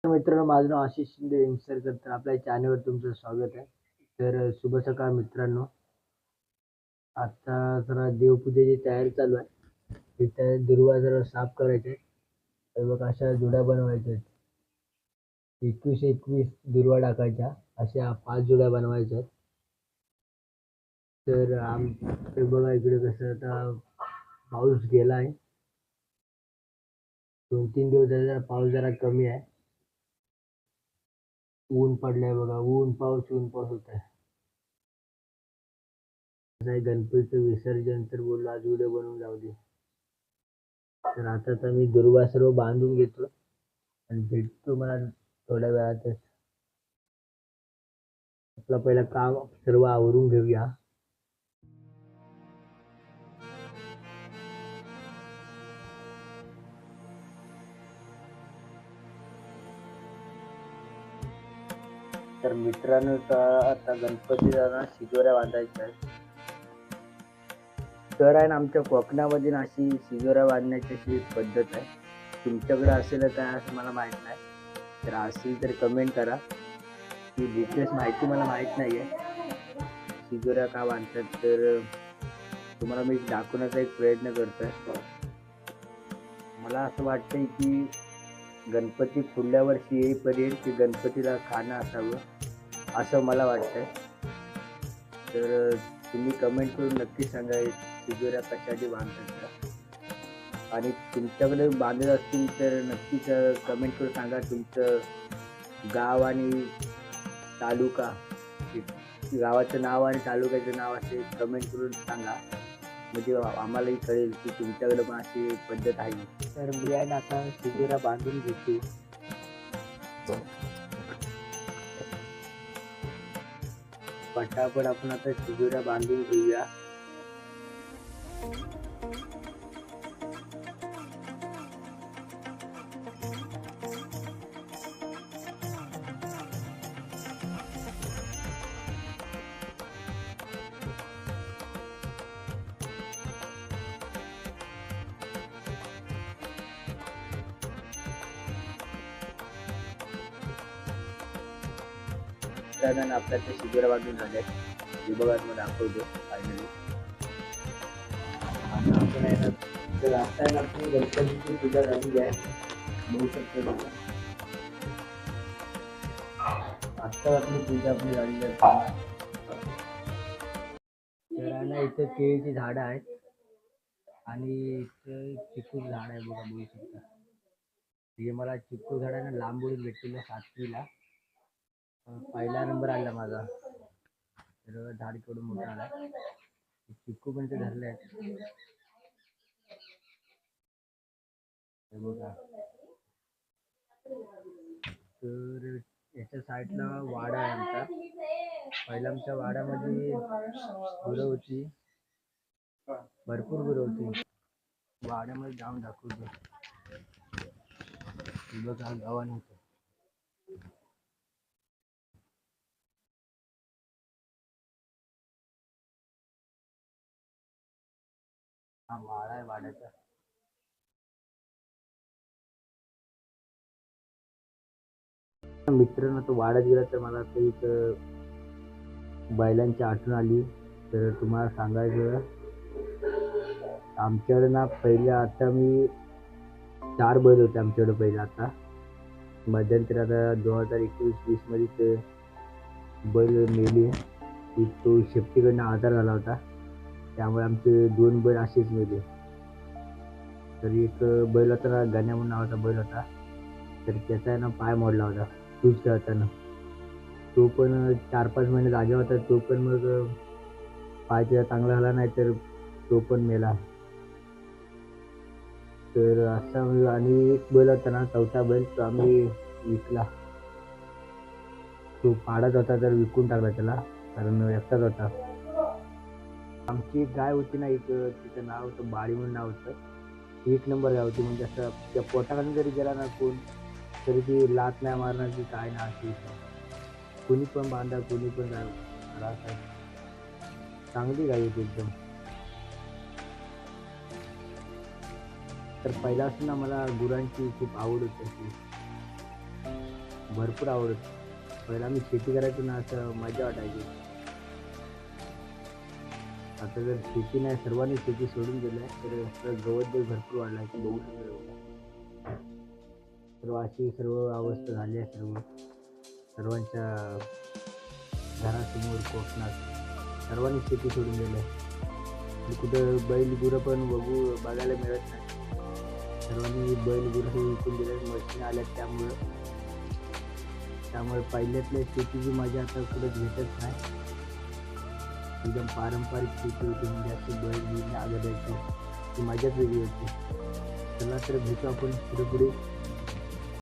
नमस्कार मित्रांनो, माझं नाव आशिष शिंदे वेंगसरकर. तर आपल्या चॅनलवर तुमचं स्वागत आहे. तर शुभ सकाळ मित्रांनो. आता जरा देवपूजेची तयारी चालू आहे. तिथे दुर्वा जरा साफ करायचे. तर बघ अशा जुड्या बनवायच्या आहेत. 21 दुर्वा टाकायच्या. अशा 5 जुड्या बनवायच्या आहेत. तर बघा इकडे कसं आता पाऊस गेलाय. 2-3 दिवस झाले जरा पाऊस जरा कमी आहे. ऊन पडलंय बघा, ऊन पाऊस होत आहे. गणपतीचं विसर्जन तर बोललो आज उद्या बनवून जाऊ दे. तर आता मी दुर्वा सर्व बांधून घेतो आणि भेटतो मला थोड्या वेळातच. आपलं पहिलं काम सर्व आवरून घेऊया. तर मित्रांनो आता गणपतीला शिजोऱ्या बांधायच्या आहेत. तर आहे ना आमच्या कोकणामध्ये अशी शिजोऱ्या बांधण्याची अशी पद्धत आहे. तुमच्याकडे असेल काय असं मला माहित नाही. तर असेल तर कमेंट करा. ती डिटेल्स माहिती मला माहित नाही आहे. शिजोऱ्या का बांधतात तर तुम्हाला मी दाखवण्याचा एक प्रयत्न करतोय. मला असं वाटतंय की गणपती पुढल्या वर्षी येईपर्यंत गणपतीला खाणं असावं असं मला वाटतंय. तर तुम्ही कमेंट करून नक्की सांगा शिजोऱ्या कशासाठी बांधतात आणि तुमच्याकडे बांधत असतील तर नक्कीच कमेंट करून सांगा तुमचं गाव आणि तालुका, गावाचं नाव आणि तालुक्याचं नाव असे कमेंट करून सांगा. म्हणजे आम्हालाही कळेल की तुमच्याकडे पण अशी पद्धत आहे. तर मी आहे ना आता शिजोऱ्या बांधून घेतो. पटापट आपण आता शिजोऱ्या बांधून घेऊया. त्यानंतर आपल्या ते शिजोऱ्या बांधून झाल्या. हे बघा तुम्हाला दाखवतो फायनली. आता आपण आहे ना तर आता आहे ना आपली गणपतीची पूजा झालेली आहे. बघू शकतो बघा. आता आपली पूजा झालेली आहे. तर आहे ना इथं केळीची झाडं आहेत आणि इथं चिकू झाड आहे बघा, बघू शकता. हे मला चिकू झाड आहे ना लांबून भेटलेलं 7वीला. पहिला नंबर आला माझा. तर झाड कडून मोठा आला. चिक्कू पण ते धरले आहेत बघा. तर याच्या साईडला वाडा आहे आमचा. पहिला आमच्या वाड्यामध्ये गुरं होती, भरपूर गुरं होती. वाड्यामध्ये जाऊन दाखवतो बघा गावाने होतं. हा वाडा आहे वाड्याचा. मित्रांनो तो वाड्यात गेला तर मला आता इथं बैलांची आठवण आली. तर तुम्हाला सांगायचं आमच्याकडे ना पहिले आता मी 4 बैल होते आमच्याकडे पहिले. आता मध्यंतरी आता 2021-20 मध्ये ते बैल मेली. तो शेपटीकडनं आजार झाला होता त्यामुळे आमचे 2 बैल असेच मेले. तर एक बैल होता ना गण्या म्हणून नावाचा बैल होता. तर त्याचा आहे ना पाय मोडला होता तूच खेळताना. तो पण 4-5 महिने जागा होता. तो पण मग पाय त्याचा चांगला झाला नाही तर तो पण मेला. तर असा आणि एक बैल होता ना 4था बैल तो आम्ही विकला. तो पाडत होता तर विकून टाकला त्याला कारण एकटाच होता. आमची एक गाय होती ना एक, तिचं नाव होतं बाळी म्हणून नाव होतं. 1 नंबर गाय होती. म्हणजे असं त्या पोटाकडून जरी गेला ना कोण तरी ती लात नाही मारणार की काय ना अशी. कोणी पण बांधा कोणी पण गाय चांगली गाय होती एकदम. तर पहिल्यापासून ना मला गुरांची खूप आवड होती. भरपूर आवडत. पहिला आम्ही शेती करायचो ना, असं मजा वाटायची. आता जर शेती नाही, सर्वांनी शेती सोडून दिलं तर आपलं गवत बी भरपूर वाढला आहे, बघू शकतो. सर्व अशी सर्व अवस्था झाली आहे. सर्वांच्या घरासमोर कोकणात सर्वांनी शेती सोडून दिलं आहे. कुठं बैल गुरं पण बघायला मिळत नाही. सर्वांनी बैल गुरं हे विकून दिले, मशीन आल्यात. त्यामुळे पहिल्यातल्या शेतीची मजा आता कुठं भेटत नाही. एकदम पारंपरिक शेती होती, म्हणजे अशी बैल घेऊन आगडायची, ती मजाच वेगळी होती. चला तर भेटू आपण पुढे.